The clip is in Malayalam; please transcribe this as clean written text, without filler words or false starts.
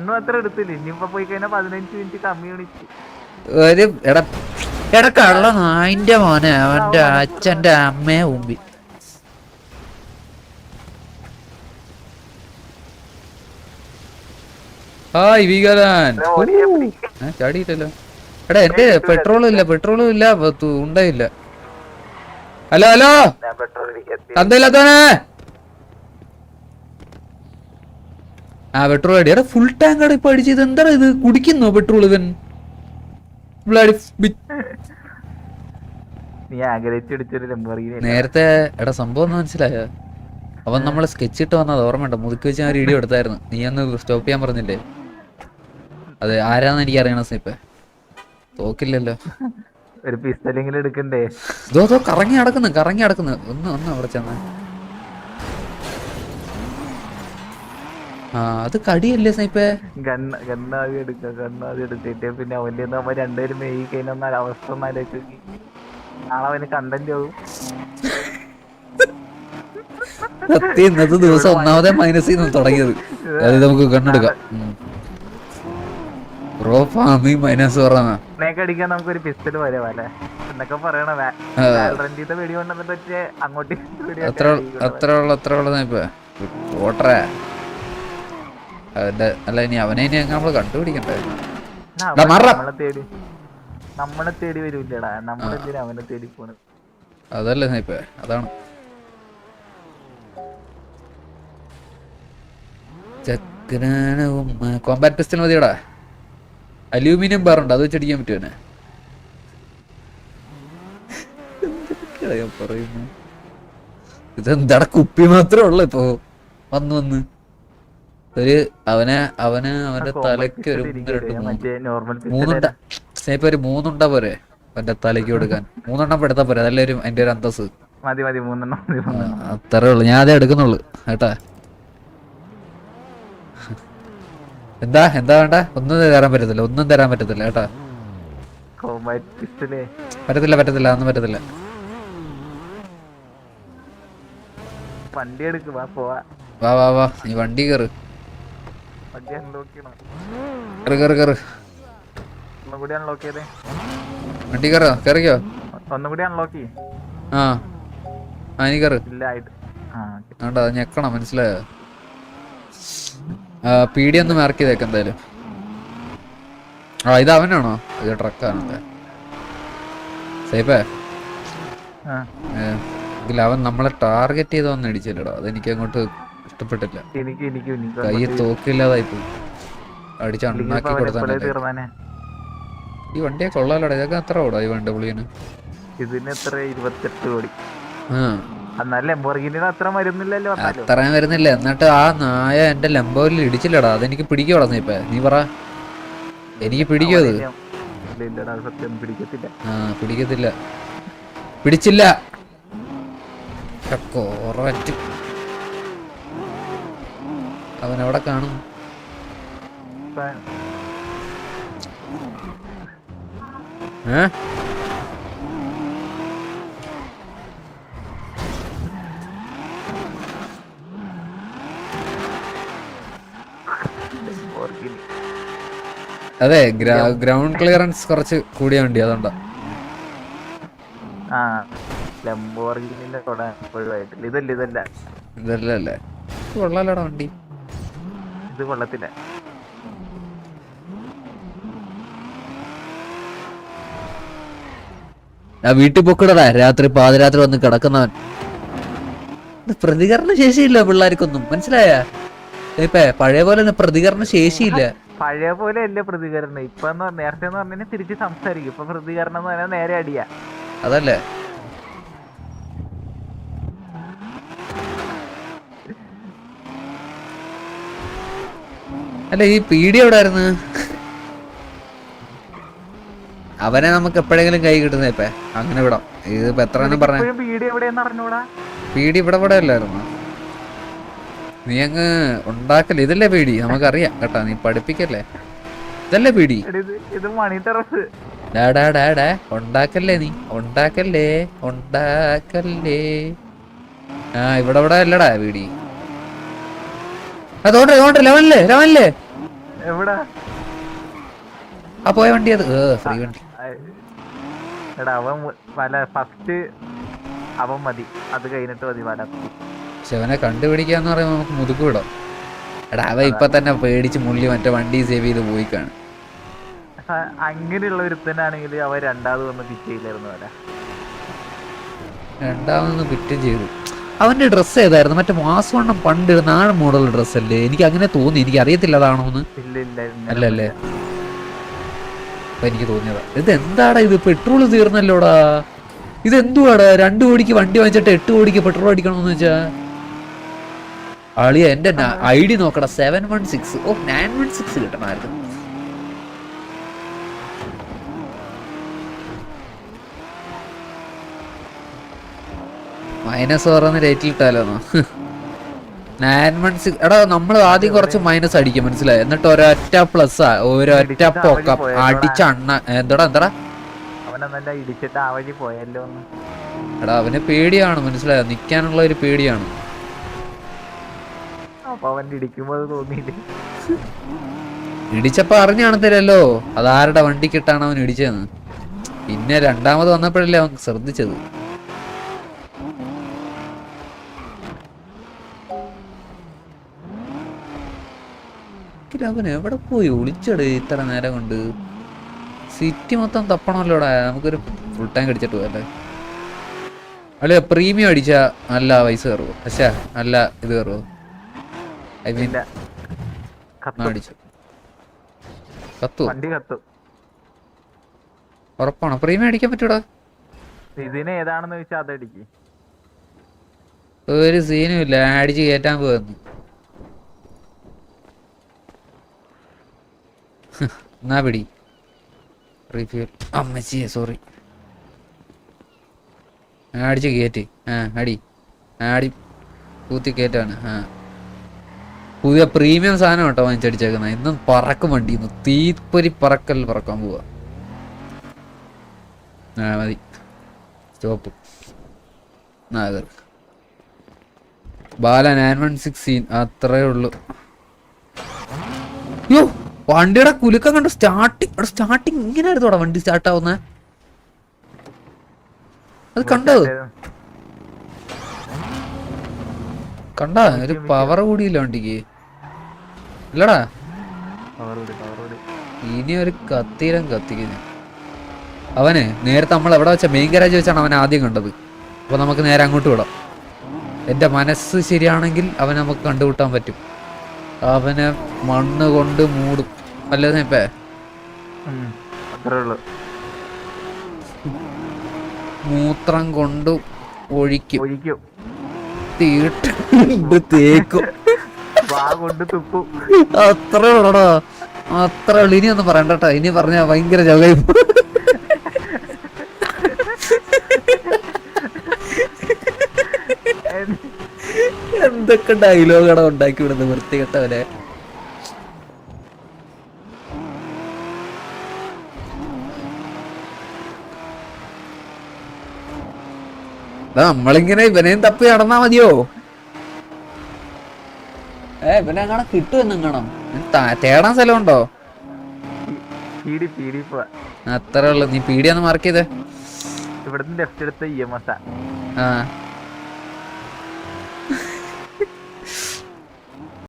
ഒന്നും അത്ര എടുത്തില്ല. ഇനിയിപ്പോ പോയി കഴിഞ്ഞാൽ 15 മിനിറ്റ് കമ്മ്യൂണിറ്റി ഒരു എടാ കള്ള നായിന്റെ മോനെ അവന്റെ അച്ഛന്റെ അമ്മയെ മുമ്പി. ഹായ് വികലാൻ ചാടിയിട്ടല്ലോ. എടാ എന്റെ പെട്രോളും ഇല്ല ഉണ്ടായില്ല. ഹലോ ഹലോ തന്തയില്ലാത്തവനെ. ആ പെട്രോൾ അടി. എടാ ഫുൾ ടാങ്ക് ആണ് ഇപ്പൊ അടിച്ചത്. എന്താ ഇത് കുടിക്കുന്നോ പെട്രോൾ ഇവൻ? നേരത്തെ എടാ സംഭവം ഒന്ന് മനസ്സിലായോ? അവൻ നമ്മളെ സ്കെച്ച് ഇട്ട് വന്നത് ഓർമ്മയുണ്ടോ? മുതുക്കി വെച്ച് ഞാൻ വീഡിയോ എടുത്തായിരുന്നു. നീ അന്ന് സ്റ്റോപ്പ് ചെയ്യാൻ പറഞ്ഞില്ലേ? അതെ ആരാന്ന് എനിക്ക് അറിയണം. സ്നിപ്പേ തോക്കില്ലല്ലോ. ഒരു പിസ്റ്റലെങ്കിലും എടുക്കണ്ടേ? ഇതോ കറങ്ങി നടക്കുന്നു. ഒന്ന് അവിടെ ചെന്ന്. ആ അത് കടിയല്ലേ സ്നൈപ്പേ? ഗണ്ണാതി എടുത്തിട്ട് പിന്നെ അവന്റെ നമ്മ രണ്ടുപേരും മെയ് കഴിഞ്ഞ അവസ്ഥ ഒന്ന് ആലോചിച്ച് നാളെ അവന് കണ്ടന്റ് ആവും. സത്യം ഇന്നത്തെ ദിവസം ഒന്നാമതേ മൈനസിൽ നിന്ന് തുടങ്ങിയത്. അത് നമുക്ക് കണ്ണെടുക്കാം. മൈനസ് അടിക്കാൻ നമുക്കൊരു പിസ്റ്റൽ വരെ പോലെ എന്നൊക്കെ പറയണ വെടി കൊണ്ടുവന്നിട്ട് അങ്ങോട്ട് അത്ര ഉള്ള ഓട്ടറ അവന്റെ അല്ല. ഇനി അവനെ നമ്മള് കണ്ടുപിടിക്കണ്ടേ? നമ്മളെ തേടി വരൂല്ലടാ. നമ്മളെന്തിനാ അവനെ തേടി പോണത്? അതല്ലേ സ്നൈപ്പേ, അതാണ്. കോമ്പാറ്റ് പിസ്റ്റൽ മതിയടാ. അലൂമിനിയം ബാറുണ്ട്, അത് വെച്ചടിക്കാൻ പറ്റുമോ? പറയുന്നു ഇതെന്താടാ കുപ്പി മാത്രമേ ഉള്ളു ഇപ്പൊ വന്ന് ഒരു അവന്റെ തലയ്ക്ക് ഒരു 3 സ്നേഹിപ്പ് ഒരു 3 പോരെ അവന്റെ തലയ്ക്ക് കൊടുക്കാൻ. 3 പെടുത്താ പോരെ, അതല്ലേ അതിന്റെ ഒരു അന്തസ്. അത്രേ ഉള്ളു, ഞാൻ അതേ എടുക്കുന്നുള്ളു കേട്ടാ. എന്താ വേണ്ട? ഒന്നും തരാൻ പറ്റത്തില്ല കേട്ടാ. പറ്റത്തില്ല ഒന്നും പറ്റത്തില്ല. വണ്ടി എടുക്ക്, വാ നീ വണ്ടി കേറ്. വണ്ടി കേറിക്കോ. ഒന്നുകൂടി അൺലോക്ക് നീ കേറ്. വേണ്ട ഞെക്കണം, മനസ്സിലായോ? പീഡി ഒന്ന് മാർക്ക് ചെയ്തേക്ക എന്തായാലും. ഇത് അവനാണോ? ഇത് ട്രക്കാണല്ലേ സേഫേ? അവൻ നമ്മളെ ടാർഗറ്റ് ചെയ്തൊന്നും അടിച്ചില്ലടോ. അതെനിക്ക് അങ്ങോട്ട് ഇഷ്ടപ്പെട്ടില്ല. കൈ തോക്കില്ലാതായി പോയി. അടിച്ചണ്ണാക്കി കൊടുത്താൽ ഈ വണ്ടിയെ കൊള്ളാലോടാ. ഇതൊക്കെ എത്ര ഓടാ ഈ വണ്ടി പുള്ളിന്? ഇതിന് 28 കോടി. അത്രയും വരുന്നില്ല. എന്നിട്ട് ആ നായ എന്റെ ലംബോയിൽ ഇടിച്ചില്ലടാ. അതെനിക്ക് പിടിക്കോടാ സ്നൈപ്പേ, നീ പറ. എനിക്ക് പിടിക്കോ അത്? പിടിച്ചില്ല. അവൻ എവിടെ കാണും? അതെ ഗ്രൗണ്ട് ക്ലിയറൻസ് കുറച്ച് കൂടിയ വണ്ടി, അതുകൊണ്ടാ. ഇതല്ലേ കൊള്ളാലോടാ വണ്ടി. ഇത് കൊള്ളത്തില്ല. വീട്ടിൽ പൊക്കിടടാ. രാത്രി പാതിരാത്രി വന്ന് കിടക്കുന്നവൻ. പ്രതികരണ ശേഷിയില്ല പിള്ളേർക്കൊന്നും, മനസ്സിലായ? പഴയ പോലെ പ്രതികരണ ശേഷിയില്ല. പഴയ പോലെ അല്ലേ പ്രതികരണം. ഇപ്പൊ നേരത്തെ പറഞ്ഞാൽ തിരിച്ച് സംസാരിക്കും. ഇപ്പൊ പ്രതികരണം എന്ന് പറഞ്ഞാൽ നേരെ അടിയാ. അതല്ലേ അല്ല ഈ പീഡി എവിടെ ആയിരുന്നു? അവനെ നമുക്ക് എപ്പോഴെങ്കിലും കൈ കിട്ടുന്ന ഇപ്പൊ അങ്ങനെ വിടാം. ഇതിപ്പോ എത്ര പറഞ്ഞ പീഡി ഇവിടെ അല്ലായിരുന്നു. നീ അങ്ങ് ഉണ്ടാക്കല്ലേ. ഇതല്ലേ പീഡി? നമുക്കറിയാം കേട്ടാ, നീ പഠിപ്പിക്കല്ലേ. ഇതല്ലേ പീഡി? ഡാ ഉണ്ടാക്കല്ലേ, നീ ഉണ്ടാക്കല്ലേ. ഇവിടെ അല്ലടാ പീഡി. അതുകൊണ്ട് ലെവനില്ലേ എവിടാ ആ പോയ വണ്ടി അത് ഫ്രീ വണ്ടി. എടാ അവൻ വല ഫസ്റ്റ് അവൻ മതി, അത് കഴിഞ്ഞിട്ട് മതി വല. പക്ഷെ അവനെ കണ്ടുപിടിക്കാന്ന് പറയുമ്പോൾ നമുക്ക് മുതുക്ക് വിടാം. എടാ അവൻ ഇപ്പൊ തന്നെ പേടിച്ച് മുള്ളി മറ്റേ വണ്ടി സേവ് ചെയ്ത് പോയി കാണും. അങ്ങനെയുള്ള ഒരുത്തനാണെങ്കിൽ അവൻ രണ്ടാമത് വന്ന് പിറ്റ് ചെയ്യില്ലായിരുന്നു വല. രണ്ടാമതൊന്ന് പിറ്റും ചെയ്തു. അവന്റെ ഡ്രസ്സ് ഏതായിരുന്നു? മറ്റേ മാസവണ്ണം പണ്ട് നാടൻ മോഡൽ ഡ്രസ്സല്ലേ? എനിക്ക് അങ്ങനെ തോന്നി, എനിക്ക് അറിയത്തില്ല അതാണോന്ന്. അല്ലല്ലേ, അപ്പൊ എനിക്ക് തോന്നിയതാ. ഇത് എന്താടാ ഇത്? പെട്രോൾ തീർന്നല്ലോടാ. ഇതെന്തുവാടാ? 2 കോടിക്ക് വണ്ടി വാങ്ങിച്ചിട്ട് 8 കോടിക്ക് പെട്രോൾ അടിക്കണമെന്ന് വെച്ചാ ആളിയ. എന്റെ ID നോക്കടാ, 716. ഓ 916 കിട്ടണമായിരുന്നു. -6 റേറ്റിൽ ഇട്ടാലോന്നോ? 916. എടാ നമ്മൾ ആദ്യം കുറച്ച് മൈനസ് അടിക്കും, മനസ്സിലായി? എന്നിട്ട് ഒരൊറ്റ പ്ലസ് ഒരൊറ്റ പൊക്കം അടിച്ച അണ്ണ. എന്താടാ അവനെന്നല്ല ഇടിച്ചിട്ട് ആ വഴി പോയല്ലോ. എടാ അവന് പേടിയാണ്, മനസ്സിലായോ? നിക്കാനുള്ള ഒരു പേടിയാണ്. അപ്പൊ അവൻ ഇടിക്കുമ്പോ അത് തോന്നിയില്ലേ? ഇടിച്ചപ്പോ അറിഞ്ഞു കാണത്തില്ലല്ലോ അതാരുടെ വണ്ടിക്കിട്ടാണ് അവൻ ഇടിച്ചതെന്ന്. പിന്നെ രണ്ടാമത് വന്നപ്പോഴല്ലേ അവൻ ശ്രദ്ധിച്ചത്. അവൻ എവിടെ പോയി ഒളിച്ചട് ഇത്ര നേരം കൊണ്ട്? സിറ്റി മൊത്തം തപ്പണമല്ലോടാ. നമുക്കൊരു ഫുൾ ടാങ്ക് അടിച്ചിട്ട് പോയല്ലേ? അല്ലെ പ്രീമിയം അടിച്ചാ നല്ല പൈസ കയറുമോ? പക്ഷേ നല്ല ഇത് കയറുമോ? ഐ മീൻ അടിച്ചു കത്തു. ഉറപ്പാണോ പ്രീമിയം അടിക്കാൻ പറ്റൂടാ? ഇതിന് ഏതാണെന്ന് വെച്ചാൽ അതടിക്ക്. ഒരു സീനും ഇല്ല, അടിച്ച് കയറ്റാൻ പോയിരുന്നു. എന്നാ പിടി റീഫ്യൂൽ. അമ്മച്ചിയെ സോറി. അടിച്ച് കയറ്റി. അടി കൂത്തി കയറ്റാണ്. പുതിയ പ്രീമിയം സാധനം കേട്ടോ വാങ്ങിച്ചടിച്ചേക്കുന്നത്. ഇന്നും പറക്കും വണ്ടി, ഇന്ന് തീപ്പൊരി പറക്കാൻ പോവാ. മതി സ്റ്റോപ്പ്. ബാല 916 അത്രേ ഉള്ളു. യോ വണ്ടിയുടെ കുലുക്കം കണ്ടു. സ്റ്റാർട്ടിങ് ഇങ്ങനെ ആയിരുന്നോടാ വണ്ടി സ്റ്റാർട്ട് ആവുന്ന? അത് കണ്ടോ? കണ്ടാ ഒരു പവർ കൂടിയില്ല വണ്ടിക്ക്. ഇല്ലടാ ഇനി ഒരു കത്തീരം കത്തിക്കുന്നു. അവന് നേരത്തെ നമ്മൾ എവിടെ വെച്ച മെയിൻ ഗാരേജ് വെച്ചാണ് അവൻ ആദ്യം കണ്ടത്. അപ്പൊ നമുക്ക് നേരെ അങ്ങോട്ട് വിടാം. എന്റെ മനസ്സ് ശരിയാണെങ്കിൽ അവനെ നമുക്ക് കണ്ടുകൂട്ടാൻ പറ്റും. അവനെ മണ്ണ് കൊണ്ട് മൂടും അല്ലേ ഇപ്പേ? മൂത്രം കൊണ്ട് ഒഴിക്കും, തീട്ട് തേക്കും, അത്രേ ഉള്ളടാ. അത്ര ഉള്ളു. ഇനി ഒന്നും പറയണ്ടട്ടോ. ഇനി പറഞ്ഞ ഭയങ്കര ചകയും. എന്തൊക്കെ ഡയലോഗാണ് ഉണ്ടാക്കി വിടുന്നത് വൃത്തികെട്ടവരെ. നമ്മളിങ്ങനെ ഇവനെയും തപ്പി നടന്നാ മതിയോ? ഇവനെ എങ്ങനെ കിട്ടുമെന്നെങ്ങണം തേടാൻ സ്ഥലമുണ്ടോ? അത്രേ ഉള്ളു. നീ പീഡിയൊന്ന് മാർക്ക് ചെയ്തേ. ഇവിടുന്ന് ലെഫ്റ്റ് എടുത്ത EMS. ആ